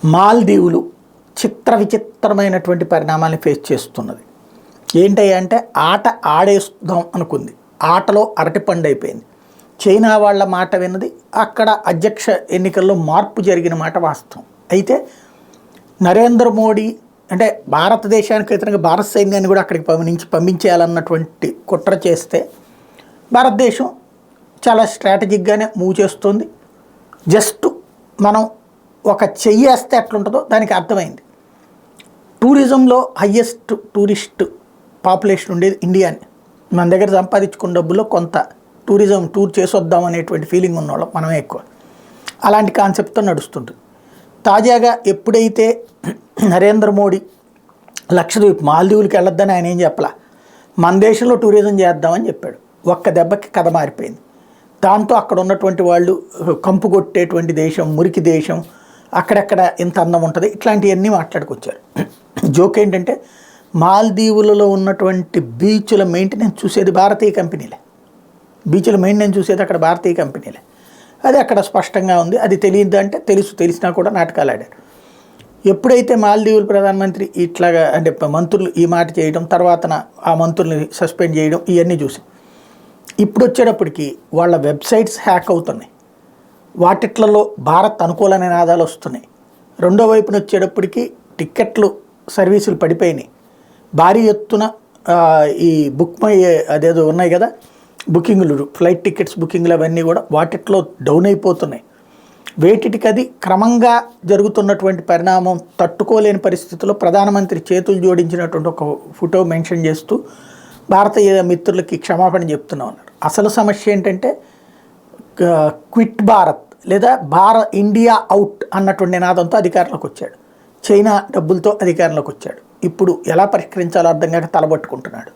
మాల్దీవులు చిత్ర విచిత్రమైనటువంటి పరిణామాన్ని ఫేస్ చేస్తున్నది. ఏంటంటే ఆట ఆడేస్తాం అనుకుంది, ఆటలో అరటిపండు అయిపోయింది. చైనా వాళ్ళ మాట విన్నది, అక్కడ అధ్యక్ష ఎన్నికల్లో మార్పు జరిగిన మాట వాస్తవం. అయితే నరేంద్ర మోడీ అంటే భారతదేశానికి వ్యతిరేకంగా భారత సైన్యాన్ని కూడా అక్కడికి నుంచి పంపించేయాలన్నటువంటి కుట్ర చేస్తే భారతదేశం చాలా స్ట్రాటజిక్గానే మూవ్ చేస్తుంది. జస్ట్ మనం ఒక చెయ్యేస్తే ఎట్లుంటుందో దానికి అర్థమైంది. టూరిజంలో హయ్యెస్ట్ టూరిస్ట్ పాపులేషన్ ఉండేది ఇండియాని. మన దగ్గర సంపాదించుకున్న డబ్బుల్లో కొంత టూర్ చేసి వద్దాం అనేటువంటి ఫీలింగ్ ఉన్నవాళ్ళం మనమే ఎక్కువ. అలాంటి కాన్సెప్ట్తో నడుస్తుంటుంది. తాజాగా ఎప్పుడైతే నరేంద్ర మోడీ లక్షద్వీప్ మాల్దీవులకి వెళ్ళొద్దని ఆయన ఏం చెప్పలా, మన దేశంలో టూరిజం చేద్దామని చెప్పాడు. ఒక్క దెబ్బకి కథ మారిపోయింది. దాంతో అక్కడ ఉన్నటువంటి వాళ్ళు కంపు కొట్టేటువంటి దేశం, మురికి దేశం, అక్కడెక్కడ ఇంత అందం ఉంటుంది, ఇట్లాంటివన్నీ మాట్లాడుకొచ్చారు. జోక్ ఏంటంటే మాల్దీవులలో ఉన్నటువంటి బీచ్ల మెయింటెనెన్స్ చూసేది భారతీయ కంపెనీలే. బీచ్ల మెయింటెనెన్స్ చూసేది అక్కడ భారతీయ కంపెనీలే. అది అక్కడ స్పష్టంగా ఉంది. అది తెలియదు అంటే తెలిసినా కూడా నాటకాలు ఆడారు. ఎప్పుడైతే మాల్దీవుల ప్రధానమంత్రి ఇట్లాగా అంటే మంత్రులు ఈ మాట చేయడం, తర్వాత ఆ మంత్రుల్ని సస్పెండ్ చేయడం, ఇవన్నీ చూసి ఇప్పుడు వచ్చేటప్పటికి వాళ్ళ వెబ్సైట్స్ హ్యాక్ అవుతున్నాయి. వాటిట్లలో భారత్ అనుకూల నినాదాలు వస్తున్నాయి. రెండో వైపున వచ్చేటప్పటికి టిక్కెట్లు సర్వీసులు పడిపోయినాయి. భారీ ఎత్తున ఈ బుక్ మై అదేదో ఉన్నాయి కదా బుకింగ్లు, ఫ్లైట్ టికెట్స్ బుకింగ్లు, అవన్నీ కూడా వాటిట్లో డౌన్ అయిపోతున్నాయి. వేటికి అది క్రమంగా జరుగుతున్నటువంటి పరిణామం తట్టుకోలేని పరిస్థితుల్లో ప్రధానమంత్రి చేతులు జోడించినటువంటి ఒక ఫోటో మెన్షన్ చేస్తూ భారతీయ మిత్రులకి క్షమాపణ చెప్తున్నా ఉన్నారు. అసలు సమస్య ఏంటంటే క్విట్ భారత్ లేదా ఇండియా అవుట్ అన్నటువంటి నినాదంతో అధికారంలోకి వచ్చాడు. చైనా డబ్బులతో అధికారంలోకి వచ్చాడు. ఇప్పుడు ఎలా పరిష్కరించాలో అర్థం కాక తలబట్టుకుంటున్నాడు.